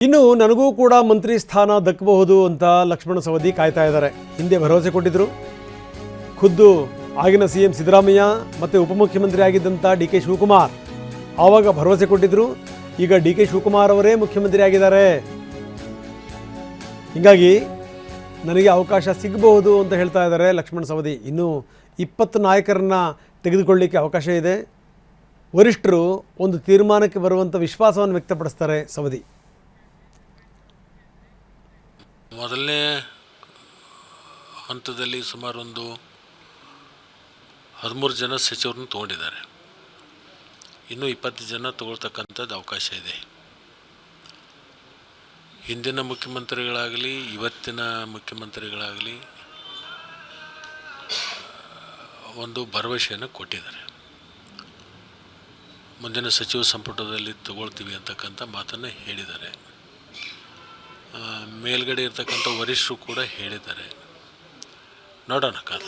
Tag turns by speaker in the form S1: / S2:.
S1: ಇನ್ನು ನನಗೂ ಕೂಡ ಮಂತ್ರಿ ಸ್ಥಾನ ದಕ್ಕಬಹುದು ಅಂತ ಲಕ್ಷ್ಮಣ ಸವದಿ ಕಾಯ್ತಾ ಇದ್ದಾರೆ. ಹಿಂದೆ ಭರವಸೆ ಕೊಟ್ಟಿದ್ರು. ಖುದ್ದು ಆಗಿನ ಸಿಎಂ ಸಿದ್ದರಾಮಯ್ಯ ಮತ್ತು ಉಪಮುಖ್ಯಮಂತ್ರಿ ಆಗಿದ್ದಂಥ ಡಿ.ಕೆ. ಶಿವಕುಮಾರ್ ಆವಾಗ ಭರವಸೆ ಕೊಟ್ಟಿದ್ರು. ಈಗ ಡಿ.ಕೆ. ಶಿವಕುಮಾರ್ ಅವರೇ ಮುಖ್ಯಮಂತ್ರಿ ಆಗಿದ್ದಾರೆ. ಹೀಗಾಗಿ ನನಗೆ ಅವಕಾಶ ಸಿಗಬಹುದು ಅಂತ ಹೇಳ್ತಾ ಇದ್ದಾರೆ ಲಕ್ಷ್ಮಣ ಸವದಿ. ಇನ್ನು 20 ನಾಯಕರನ್ನ ತೆಗೆದುಕೊಳ್ಳಲಿಕ್ಕೆ ಅವಕಾಶ ಇದೆ. ವರಿಷ್ಠರು ಒಂದು ತೀರ್ಮಾನಕ್ಕೆ ಬರುವಂಥ ವಿಶ್ವಾಸವನ್ನು ವ್ಯಕ್ತಪಡಿಸ್ತಾರೆ ಸವದಿ.
S2: ಮೊದಲನೇ ಹಂತದಲ್ಲಿ ಸುಮಾರು ಒಂದು 13 ಜನ ಸಚಿವರನ್ನು ತೊಗೊಂಡಿದ್ದಾರೆ. ಇನ್ನೂ 20 ಜನ ತಗೊಳ್ತಕ್ಕಂಥದ್ದು ಅವಕಾಶ ಇದೆ. ಹಿಂದಿನ ಮುಖ್ಯಮಂತ್ರಿಗಳಾಗಲಿ ಇವತ್ತಿನ ಮುಖ್ಯಮಂತ್ರಿಗಳಾಗಲಿ ಒಂದು ಭರವಸೆಯನ್ನು ಕೊಟ್ಟಿದ್ದಾರೆ. ಮುಂದಿನ ಸಚಿವ ಸಂಪುಟದಲ್ಲಿ ತಗೊಳ್ತೀವಿ ಅಂತಕ್ಕಂಥ ಮಾತನ್ನು ಹೇಳಿದ್ದಾರೆ. ಮೇಲ್ಗಡೆ ಇರ್ತಕ್ಕಂಥ ವರಿಷ್ಠರು ಕೂಡ ಹೇಳಿದ್ದಾರೆ. ನೋಡೋಣ ಕಾಲ.